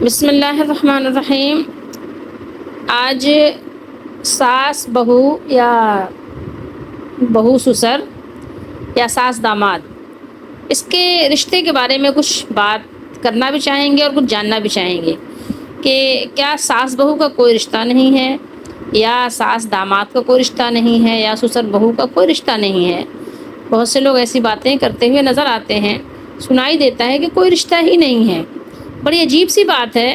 بسم اللہ الرحمن الرحیم۔ آج ساس بہو یا بہو سسر یا ساس داماد، اس کے رشتے کے بارے میں کچھ بات کرنا بھی چاہیں گے اور کچھ جاننا بھی چاہیں گے کہ کیا ساس بہو کا کوئی رشتہ نہیں ہے، یا ساس داماد کا کوئی رشتہ نہیں ہے، یا سسر بہو کا کوئی رشتہ نہیں ہے۔ بہت سے لوگ ایسی باتیں کرتے ہوئے نظر آتے ہیں، سنائی دیتا ہے کہ کوئی رشتہ ہی نہیں ہے۔ بڑی عجیب سی بات ہے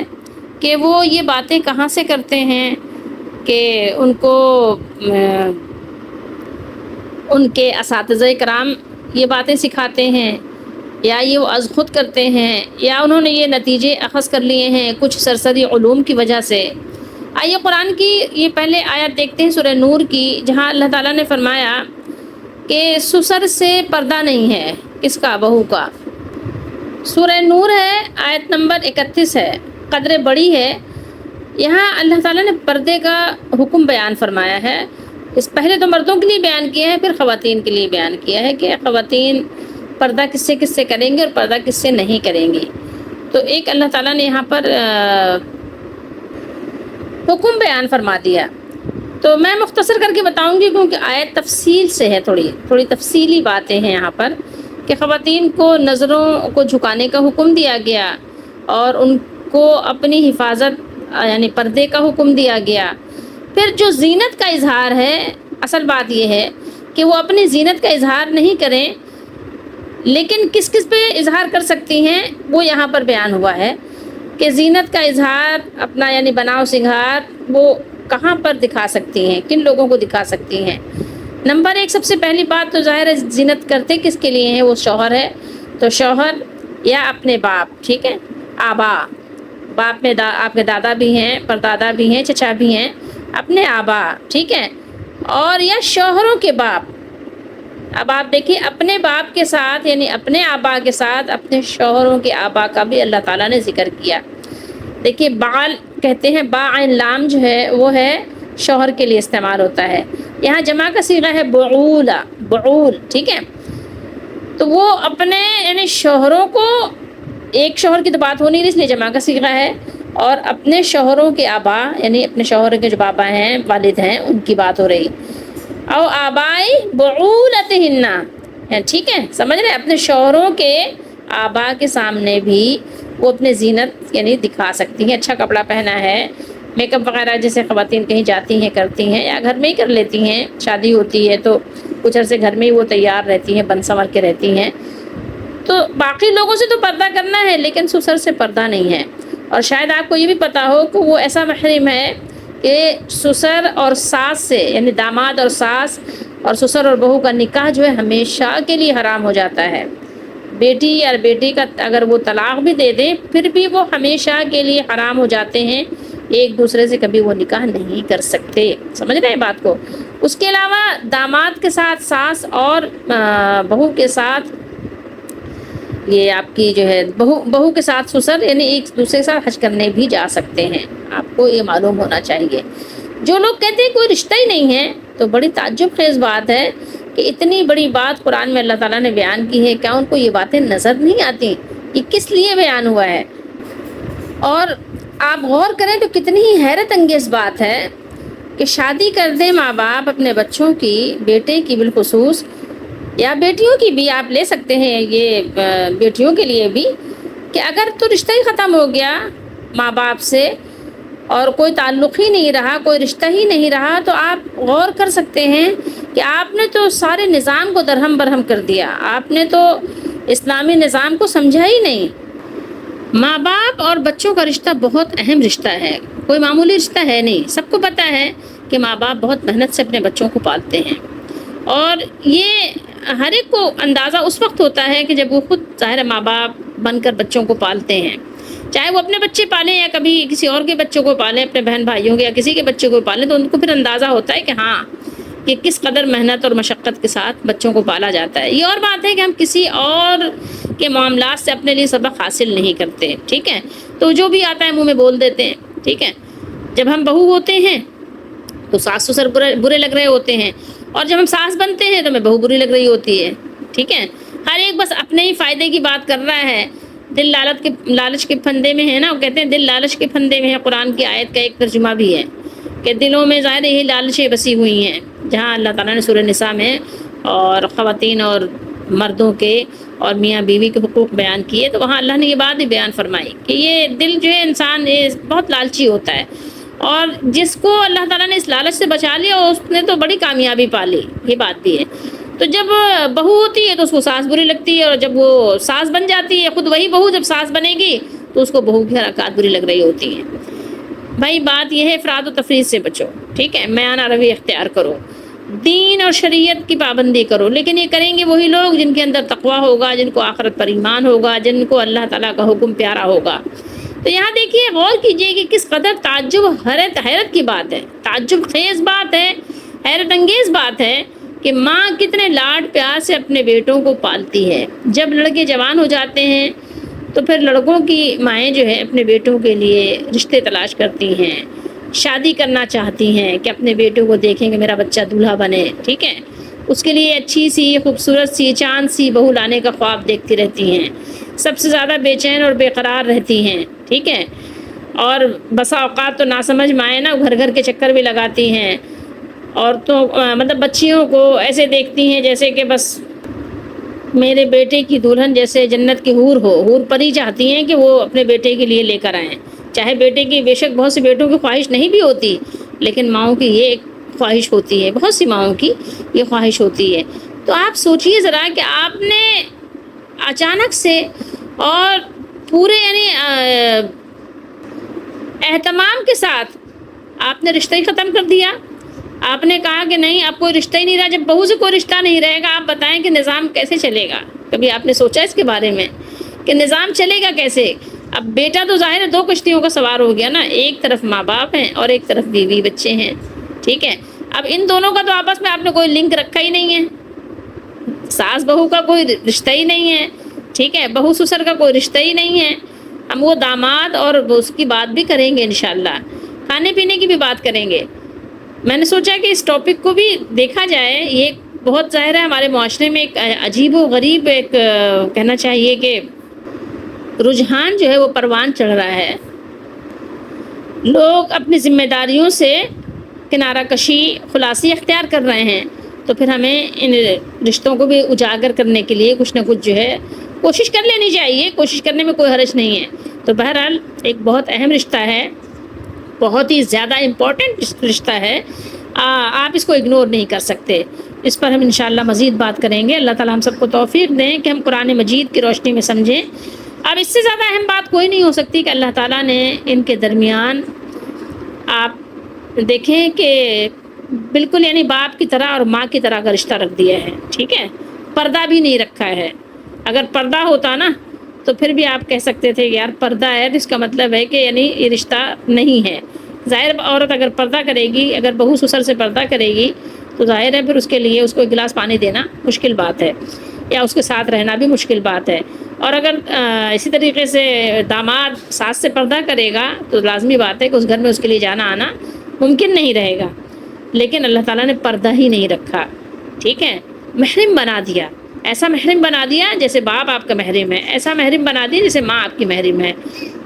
کہ وہ یہ باتیں کہاں سے کرتے ہیں کہ ان کو ان کے اساتذہ کرام یہ باتیں سکھاتے ہیں، یا یہ وہ از خود کرتے ہیں، یا انہوں نے یہ نتیجے اخذ کر لیے ہیں کچھ سرسری علوم کی وجہ سے۔ آئیے قرآن کی یہ پہلے آیت دیکھتے ہیں، سورہ نور کی، جہاں اللہ تعالیٰ نے فرمایا کہ سسر سے پردہ نہیں ہے، کس کا؟ بہو کا۔ سورہ نور ہے، آیت نمبر 31 ہے، قدر بڑی ہے۔ یہاں اللہ تعالیٰ نے پردے کا حکم بیان فرمایا ہے۔ اس پہلے تو مردوں کے لیے بیان کیا ہے، پھر خواتین کے لیے بیان کیا ہے کہ خواتین پردہ کس سے کریں گے اور پردہ کس سے نہیں کریں گی۔ تو ایک اللہ تعالیٰ نے یہاں پر حکم بیان فرما دیا۔ تو میں مختصر کر کے بتاؤں گی کیونکہ آیت تفصیل سے ہے، تھوڑی تفصیلی باتیں ہیں یہاں پر، کہ خواتین کو نظروں کو جھکانے کا حکم دیا گیا اور ان کو اپنی حفاظت یعنی پردے کا حکم دیا گیا۔ پھر جو زینت کا اظہار ہے، اصل بات یہ ہے کہ وہ اپنی زینت کا اظہار نہیں کریں، لیکن کس پہ اظہار کر سکتی ہیں وہ یہاں پر بیان ہوا ہے کہ زینت کا اظہار اپنا یعنی بناؤ سنگھار وہ کہاں پر دکھا سکتی ہیں، کن لوگوں کو دکھا سکتی ہیں۔ نمبر 1، سب سے پہلی بات تو ظاہر ہے زینت کرتے کس کے لیے ہیں؟ وہ شوہر ہے، تو شوہر یا اپنے باپ، ٹھیک ہے، آبا، باپ میں آپ کے دادا بھی ہیں، پردادا بھی ہیں، چچا بھی ہیں، اپنے آبا، ٹھیک ہے، اور یا شوہروں کے باپ۔ اب آپ دیکھیے اپنے باپ کے ساتھ یعنی اپنے آبا کے ساتھ اپنے شوہروں کے آبا کا بھی اللہ تعالیٰ نے ذکر کیا۔ دیکھیے بال کہتے ہیں، با عین لام جو ہے وہ ہے شوہر کے لیے استعمال ہوتا ہے۔ یہاں جمع کا صیغہ ہے بعولا، بعول، ٹھیک ہے۔ تو وہ اپنے یعنی شوہروں کو، ایک شوہر کی تو بات ہو نہیں رہی اس لیے جمع کا صیغہ ہے، اور اپنے شوہروں کے آبا یعنی اپنے شوہر کے جو بابا ہیں، والد ہیں، ان کی بات ہو رہی۔ او آبائی بعولتہن، ٹھیک ہے، سمجھ رہے ہیں؟ اپنے شوہروں کے آبا کے سامنے بھی وہ اپنے زینت یعنی دکھا سکتی ہیں۔ اچھا کپڑا پہنا ہے، میک اپ وغیرہ جیسے خواتین کہیں جاتی ہیں کرتی ہیں، یا گھر میں ہی کر لیتی ہیں، شادی ہوتی ہے تو کچھ عرصے گھر میں ہی وہ تیار رہتی ہیں، بن سنور کے رہتی ہیں، تو باقی لوگوں سے تو پردہ کرنا ہے لیکن سسر سے پردہ نہیں ہے۔ اور شاید آپ کو یہ بھی پتا ہو کہ وہ ایسا محرم ہے کہ سسر اور ساس سے یعنی داماد اور ساس اور سسر اور بہو کا نکاح جو ہے ہمیشہ کے لیے حرام ہو جاتا ہے۔ بیٹی یا بیٹی کا اگر وہ طلاق بھی دے دیں پھر بھی وہ ہمیشہ کے لیے حرام ہو جاتے ہیں، ایک دوسرے سے کبھی وہ نکاح نہیں کر سکتے، سمجھ رہے ہیں بات کو۔ اس کے علاوہ داماد کے ساتھ ساس اور بہو کے ساتھ یہ آپ کی جو ہے بہو کے ساتھ سسر یعنی ایک دوسرے کے ساتھ حج کرنے بھی جا سکتے ہیں، آپ کو یہ معلوم ہونا چاہیے۔ جو لوگ کہتے ہیں کوئی رشتہ ہی نہیں ہے تو بڑی تعجب خیز بات ہے کہ اتنی بڑی بات قرآن میں اللہ تعالیٰ نے بیان کی ہے، کیا ان کو یہ باتیں نظر نہیں آتی؟ یہ کس لیے بیان ہوا ہے؟ اور آپ غور کریں تو کتنی ہی حیرت انگیز بات ہے کہ شادی کر دیں ماں باپ اپنے بچوں کی، بیٹے کی بالخصوص، یا بیٹیوں کی بھی آپ لے سکتے ہیں، یہ بیٹیوں کے لیے بھی، کہ اگر تو رشتہ ہی ختم ہو گیا ماں باپ سے اور کوئی تعلق ہی نہیں رہا، کوئی رشتہ ہی نہیں رہا، تو آپ غور کر سکتے ہیں کہ آپ نے تو سارے نظام کو درہم برہم کر دیا، آپ نے تو اسلامی نظام کو سمجھا ہی نہیں۔ ماں باپ اور بچوں کا رشتہ بہت اہم رشتہ ہے، کوئی معمولی رشتہ ہے نہیں۔ سب کو پتہ ہے کہ ماں باپ بہت محنت سے اپنے بچوں کو پالتے ہیں، اور یہ ہر ایک کو اندازہ اس وقت ہوتا ہے کہ جب وہ خود ظاہر ماں باپ بن کر بچوں کو پالتے ہیں، چاہے وہ اپنے بچے پالیں یا کبھی کسی اور کے بچوں کو پالیں، اپنے بہن بھائیوں کے یا کسی کے بچے کو پالیں، تو ان کو پھر اندازہ ہوتا ہے کہ ہاں کہ کس قدر محنت اور مشقت کے ساتھ بچوں کو پالا جاتا ہے۔ یہ اور بات ہے کہ ہم کسی اور کے معاملات سے اپنے لیے سبق حاصل نہیں کرتے، ٹھیک ہے، تو جو بھی آتا ہے منہ میں بول دیتے ہیں، ٹھیک ہے۔ جب ہم بہو ہوتے ہیں تو ساس سسر برے لگ رہے ہوتے ہیں، اور جب ہم ساس بنتے ہیں تو ہمیں بہو بری لگ رہی ہوتی ہے، ٹھیک ہے۔ ہر ایک بس اپنے ہی فائدے کی بات کر رہا ہے، دل لالچ کے پھندے میں ہے نا، وہ کہتے ہیں دل لالچ کے پھندے میں ہے، قرآن کی آیت کا ایک ترجمہ بھی ہے کہ دلوں میں ظاہر یہی لالچیں بسی ہوئی ہیں، جہاں اللہ تعالیٰ نے سورہ نساء میں اور خواتین اور مردوں کے اور میاں بیوی کے حقوق بیان کیے، تو وہاں اللہ نے یہ بات بھی بیان فرمائی کہ یہ دل جو ہے انسان یہ بہت لالچی ہوتا ہے، اور جس کو اللہ تعالیٰ نے اس لالچ سے بچا لیا اس نے تو بڑی کامیابی پا لی، یہ بات بھی ہے۔ تو جب بہو ہوتی ہے تو اس کو ساس بری لگتی ہے، اور جب وہ ساس بن جاتی ہے، خود وہی بہو جب ساس بنے گی تو اس کو بہو کی حرکات بری لگ رہی ہوتی ہیں۔ بھائی بات یہ ہے افراد و تفریط سے بچو، ٹھیک ہے، میانہ روی اختیار کرو، دین اور شریعت کی پابندی کرو، لیکن یہ کریں گے وہی لوگ جن کے اندر تقویٰ ہوگا، جن کو آخرت پر ایمان ہوگا، جن کو اللہ تعالیٰ کا حکم پیارا ہوگا۔ تو یہاں دیکھیے، غور کیجئے کہ کس قدر تعجب، حیرت کی بات ہے، تعجب خیز بات ہے، حیرت انگیز بات ہے کہ ماں کتنے لاڈ پیار سے اپنے بیٹوں کو پالتی ہے۔ جب لڑکے جوان ہو جاتے ہیں تو پھر لڑکوں کی مائیں جو ہے اپنے بیٹوں کے لیے رشتے تلاش کرتی ہیں، شادی کرنا چاہتی ہیں کہ اپنے بیٹوں کو دیکھیں کہ میرا بچہ دولہا بنے، ٹھیک ہے، اس کے لیے اچھی سی، خوبصورت سی، چاند سی بہو لانے کا خواب دیکھتی رہتی ہیں، سب سے زیادہ بے چین اور بے قرار رہتی ہیں، ٹھیک ہے، اور بسا اوقات تو ناسمجھ مائیں نا گھر گھر کے چکر بھی لگاتی ہیں، اور تو مطلب بچیوں کو ایسے دیکھتی ہیں جیسے کہ بس میرے بیٹے کی دلہن جیسے جنت کی حور ہو، حور پری چاہتی ہیں کہ وہ اپنے بیٹے کے لیے لے کر آئیں، چاہے بیٹے کی، بے شک بہت سے بیٹوں کی خواہش نہیں بھی ہوتی، لیکن ماؤں کی یہ ایک خواہش ہوتی ہے، بہت سی ماؤں کی یہ خواہش ہوتی ہے۔ تو آپ سوچئے ذرا کہ آپ نے اچانک سے اور پورے یعنی اہتمام کے ساتھ آپ نے رشتہ ہی ختم کر دیا۔ آپ نے کہا کہ نہیں، اب کوئی رشتہ ہی نہیں رہا۔ جب بہو سے کوئی رشتہ نہیں رہے گا، آپ بتائیں کہ نظام کیسے چلے گا؟ کبھی آپ نے سوچا اس کے بارے میں کہ نظام چلے گا کیسے؟ اب بیٹا تو ظاہر ہے دو کشتیوں کا سوار ہو گیا نا، ایک طرف ماں باپ ہیں اور ایک طرف بیوی بچے ہیں، ٹھیک ہے۔ اب ان دونوں کا تو آپس میں آپ نے کوئی لنک رکھا ہی نہیں ہے، ساس بہو کا کوئی رشتہ ہی نہیں ہے، ٹھیک ہے، بہو سسر کا کوئی رشتہ ہی نہیں ہے۔ ہم وہ داماد اور اس کی بات بھی کریں گے انشاءاللہ، کھانے پینے کی بھی بات کریں گے۔ میں نے سوچا کہ اس ٹاپک کو بھی دیکھا جائے، یہ بہت ظاہر ہے ہمارے معاشرے میں ایک عجیب و غریب ایک کہنا چاہیے کہ رجحان جو ہے وہ پروان چڑھ رہا ہے۔ لوگ اپنی ذمہ داریوں سے کنارہ کشی، خلاصی اختیار کر رہے ہیں، تو پھر ہمیں ان رشتوں کو بھی اجاگر کرنے کے لیے کچھ نہ کچھ جو ہے کوشش کر لینی چاہیے، کوشش کرنے میں کوئی حرج نہیں ہے۔ تو بہرحال ایک بہت اہم رشتہ ہے، بہت ہی زیادہ امپورٹنٹ رشتہ ہے، آپ اس کو اگنور نہیں کر سکتے۔ اس پر ہم انشاءاللہ مزید بات کریں گے۔ اللہ تعالیٰ ہم سب کو توفیق دیں کہ ہم قرآن مجید کی روشنی میں سمجھیں۔ اب اس سے زیادہ اہم بات کوئی نہیں ہو سکتی کہ اللہ تعالیٰ نے ان کے درمیان آپ دیکھیں کہ بالکل یعنی باپ کی طرح اور ماں کی طرح کا رشتہ رکھ دیا ہے، ٹھیک ہے، پردہ بھی نہیں رکھا ہے۔ اگر پردہ ہوتا نا تو پھر بھی آپ کہہ سکتے تھے کہ یار پردہ ہے، تو اس کا مطلب ہے کہ یعنی یہ رشتہ نہیں ہے۔ ظاہر عورت اگر پردہ کرے گی، اگر بہو سسر سے پردہ کرے گی تو ظاہر ہے پھر اس کے لیے اس کو ایک گلاس پانی دینا مشکل بات ہے، یا اس کے ساتھ رہنا بھی مشکل بات ہے۔ اور اگر اسی طریقے سے داماد ساس سے پردہ کرے گا تو لازمی بات ہے کہ اس گھر میں اس کے لیے جانا آنا ممکن نہیں رہے گا۔ لیکن اللہ تعالیٰ نے پردہ ہی نہیں رکھا، ٹھیک ہے، محرم بنا دیا، ایسا محرم بنا دیا جیسے باپ آپ کا محرم ہے، ایسا محرم بنا دیا جیسے ماں آپ کی محرم ہے۔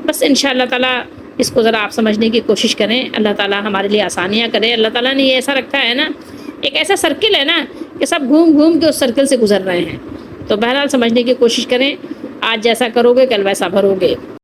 بس انشاءاللہ تعالیٰ اس کو ذرا آپ سمجھنے کی کوشش کریں، اللہ تعالیٰ ہمارے لیے آسانیاں کرے۔ اللہ تعالیٰ نے یہ ایسا رکھا ہے نا، ایک ایسا سرکل ہے نا کہ سب گھوم گھوم کے اس سرکل سے گزر رہے ہیں۔ تو بہرحال سمجھنے کی کوشش کریں، آج جیسا کرو گے کل ویسا بھرو گے۔